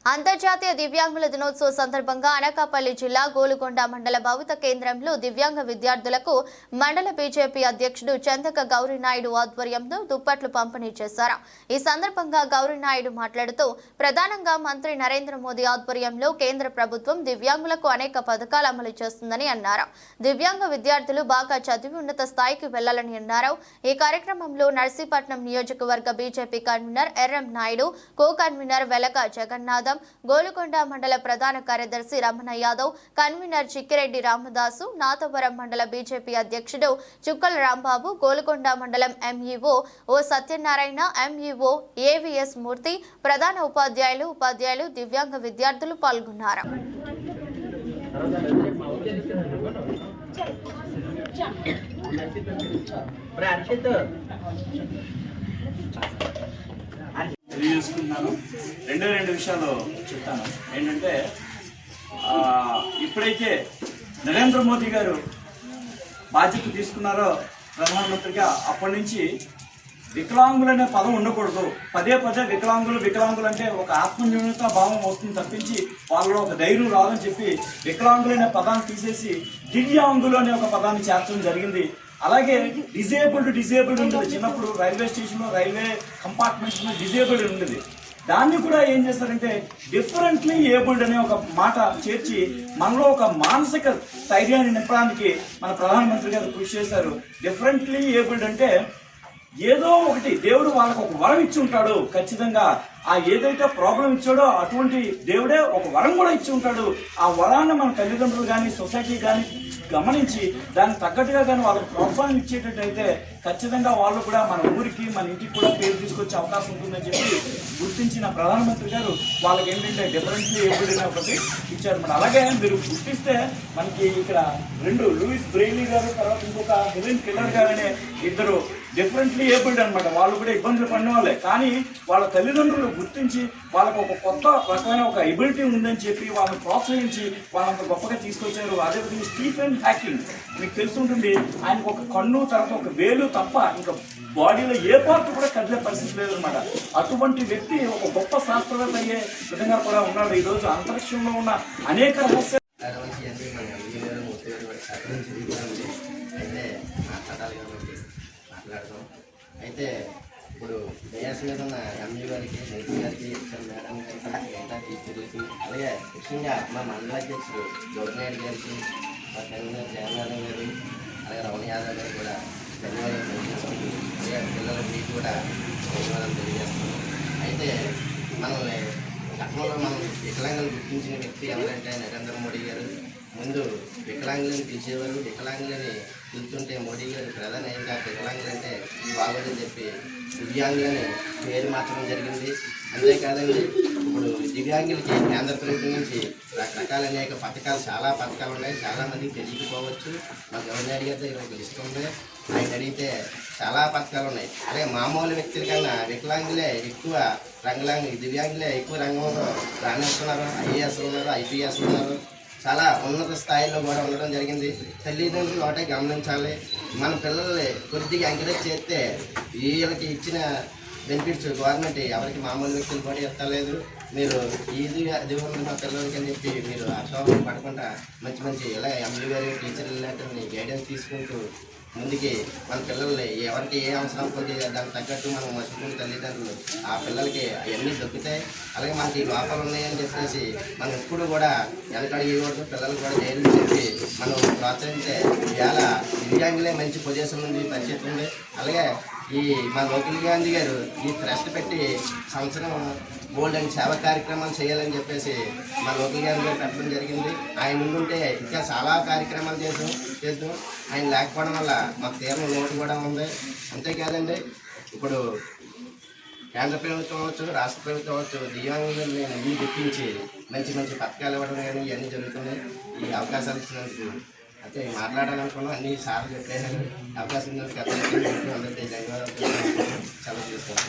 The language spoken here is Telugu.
అంతర్జాతీయ దివ్యాంగుల దినోత్సవ సందర్భంగా అనకాపల్లి జిల్లా గోలుగొండ మండల భౌతిక కేంద్రంలో దివ్యాంగ విద్యార్థులకు మండల బీజేపీ అధ్యక్షుడు చందక గౌరీనాయుడు ఆధ్వర్యంలో దుప్పట్లు పంపిణీ చేశారు. ఈ సందర్భంగా గౌరీనాయుడు మాట్లాడుతూ ప్రధానంగా మంత్రి నరేంద్ర మోదీ ఆధ్వర్యంలో కేంద్ర ప్రభుత్వం దివ్యాంగులకు అనేక పథకాలు అమలు చేస్తుందని అన్నారు. దివ్యాంగ విద్యార్థులు బాగా చదివి ఉన్నత స్థాయికి వెళ్లాలని అన్నారు. ఈ కార్యక్రమంలో నర్సీపట్నం నియోజకవర్గ BJP convener Erram Naidu, co convener Velaka Jagannadham, Golukonda మండల ప్రధాన కార్యదర్శి రమణ యాదవ్, కన్వీనర్ చిక్కిరెడ్డి రామదాసు, నాతవరం మండల బీజేపీ అధ్యక్షుడు చుక్కల రాంబాబు, గోలుకొండ మండలం MEO O Satyanarayana, MEO AVS Murthy, ప్రధాన ఉపాధ్యాయులు దివ్యాంగ విద్యార్థులు పాల్గొన్నారు. తెలియజేసుకుంటున్నాను. రెండు విషయాలు చెప్తాను. ఏంటంటే ఇప్పుడైతే నరేంద్ర మోదీ గారు బాధ్యత తీసుకున్నారో ప్రధానమంత్రిగా, అప్పటి నుంచి వికలాంగులు అనే పదం ఉండకూడదు. పదే వికలాంగులు అంటే ఒక ఆత్మన్యూనత భావం వస్తుంది తప్పించి వాళ్ళలో ఒక ధైర్యం రాదని చెప్పి వికలాంగులు అనే పదాన్ని తీసేసి దివ్యాంగులు అనే ఒక పదాన్ని చేర్చడం జరిగింది. అలాగే డిజేబుల్డ్ ఉండేది. చిన్నప్పుడు రైల్వే స్టేషన్లో రైల్వే కంపార్ట్మెంట్లో డిజేబుల్డ్ ఉండేది. దాన్ని కూడా ఏం చేస్తారంటే డిఫరెంట్లీ ఏబుల్డ్ అనే ఒక మాట చేర్చి మనలో ఒక మానసిక స్థైర్యాన్ని నింపడానికి మన ప్రధానమంత్రి గారు కృషి చేశారు. డిఫరెంట్లీ ఏబుల్డ్ అంటే ఏదో ఒకటి దేవుడు వాళ్ళకు ఒక వరం ఇచ్చి ఉంటాడు. ఖచ్చితంగా ఆ ఏదైతే ప్రాబ్లం ఇచ్చాడో అటువంటి దేవుడే ఒక వరం కూడా ఇచ్చి ఉంటాడు. ఆ వరాన్ని మన తల్లిదండ్రులు కానీ సొసైటీ కానీ గమనించి దానికి తగ్గట్టుగా కానీ వాళ్ళకి ప్రోత్సాహం ఇచ్చేటట్టయితే ఖచ్చితంగా వాళ్ళు కూడా మన ఊరికి మన ఇంటికి కూడా పేరు తీసుకొచ్చే అవకాశం ఉంటుందని చెప్పి గుర్తించిన ప్రధానమంత్రి గారు వాళ్ళకి ఏంటంటే డిఫరెంట్లీ ఏబుల్డ్ ఒకటి ఇచ్చారు. మన అలాగే మీరు గుర్తిస్తే మనకి ఇక్కడ లూయిస్ బ్రెయిలీ గారు, తర్వాత ఇంకొక హెలెన్ కెల్లర్ గారు అనే ఇద్దరు డిఫరెంట్లీ ఏబుల్డ్ అనమాట. వాళ్ళు కూడా ఇబ్బందులు పడిన వాళ్ళే, కానీ వాళ్ళ తల్లిదండ్రులు గుర్తించి వాళ్ళకు ఒక కొత్త రకమైన ఒక ఎబిలిటీ ఉందని చెప్పి వాళ్ళని ప్రోత్సహించి వాళ్ళంత గొప్పగా తీసుకొచ్చారు. అదేవిధంగా స్టీఫెన్ హాకింగ్ మీకు తెలుసుంటుంది. ఆయనకు ఒక కన్ను, తర్వాత ఒక వేలు తప్ప ఇంకా బాడీలో ఏ పార్ట్ కూడా కదిలే పరిస్థితి లేదనమాట. అటువంటి వ్యక్తి ఒక గొప్ప శాస్త్రవేత్త అయ్యే విధంగా కూడా ఉన్నాడు. ఈరోజు అంతరిక్షంలో ఉన్న అనేక రహస్యాలు అయితే ఇప్పుడు డయాస్ మీద ఉన్న ఎంఈ గారికి, మంత్రి గారికి, మేడం గారికి, మిగతా టీచర్లకి, అలాగే ముఖ్యంగా మా మండల అధ్యక్షుడు గౌరీనాయుడు గారికి, మా కన్వీనర్ జగన్నాథం గారు, అలాగే రమణ యాదవ్ గారికి కూడా ధన్యవాదాలు తెలియజేస్తుంది. అలాగే పిల్లలకి కూడా ధన్యవాదాలు తెలియజేస్తున్నాం. అయితే మనల్ని గతంలో మనం వికలాంగులను గుర్తించిన వ్యక్తి ఎవరంటే నరేంద్ర మోడీ గారు. ముందు వికలాంగులను పిలిచేవారు. వికలాంగులని పిలుస్తుంటే మోడీ గారు ప్రధానంగా వికలాంగులంటే బాగోదని చెప్పి దివ్యాంగులని పేరు మార్చడం జరిగింది. అంతేకాదండి, ఇప్పుడు దివ్యాంగులకి కేంద్ర ప్రభుత్వం నుంచి రకరకాల అనేక పథకాలు, చాలా పథకాలు ఉన్నాయి. చాలామందికి తెలియకపోవచ్చు. మా గవర్నర్ గారి దగ్గర ఒక లిస్ట్ ఉంది. ఆయన అడిగితే చాలా పథకాలు ఉన్నాయి. అలాగే మామూలు వ్యక్తుల కన్నా వికలాంగులే ఎక్కువ దివ్యాంగులే ఎక్కువ రంగంలో రాణిస్తున్నారు. ఐఏఎస్ ఉన్నారు, ఐపీఎస్ ఉన్నారు. చాలా ఉన్నత స్థాయిలో కూడా ఉండడం జరిగింది. తల్లిదండ్రులు ఒకటే గమనించాలి. మన పిల్లల్ని కొద్దిగా ఎంకరేజ్ చేస్తే వీళ్ళకి ఇచ్చిన బెనిఫిట్స్ గవర్నమెంట్ ఎవరికి మామూలు వ్యక్తులు కూడా ఇస్తలేదు. మీరు ఇది ఉంది మా పిల్లలకి అని చెప్పి మీరు అక్షోభం పడకుండా మంచి ఇలా ఎంఈ గారు, టీచర్లు ఇలాంటివి గైడెన్స్ తీసుకుంటూ ముందుకి మన పిల్లల్ని ఎవరికి ఏ అవసరం కొద్ది దానికి తగ్గట్టు మనం మర్చిపోయిన తల్లిదండ్రులు ఆ పిల్లలకి అవన్నీ దొరుకుతాయి. అలాగే మనకి లోపాలు ఉన్నాయని చెప్పేసి మనం ఎప్పుడు కూడా వెనకడిగకూడదు. పిల్లలు కూడా ధైర్యం చెప్పి మనం ప్రోత్సహించే ఇవాళ దివ్యాంగులే మంచి పొజిషన్ ఉంది, పరిస్థితి ఉంది. అలాగే మా లోకల్ గాంధీ గారు ఈ ట్రస్ట్ పెట్టి సంవత్సరం బోల్డ్ అండ్ సేవా కార్యక్రమాలు చేయాలని చెప్పేసి మా లోకల్ గాంధీ గారు పెట్టడం జరిగింది. ఆయన ముందుంటే ఇంకా చాలా కార్యక్రమాలు చేద్దాం. ఆయన లేకపోవడం వల్ల మాకు తీవ్ర లోటు కూడా ఉంది. అంతేకాదండి, ఇప్పుడు కేంద్ర ప్రభుత్వం అవ్వచ్చు, రాష్ట్ర ప్రభుత్వం అవ్వచ్చు, దివ్యాంగులని అన్నీ గుర్తించి మంచి పథకాలు ఇవ్వడం కానీ ఇవన్నీ జరుగుతున్నాయి. ఈ అవకాశాలు ఇచ్చినందుకు అయితే మాట్లాడాలనుకున్నాం. అన్ని సార్లు చెప్పేసారు. అవకాశం అందరికీ ధన్యవాదాలు సెలవు చేస్తాను.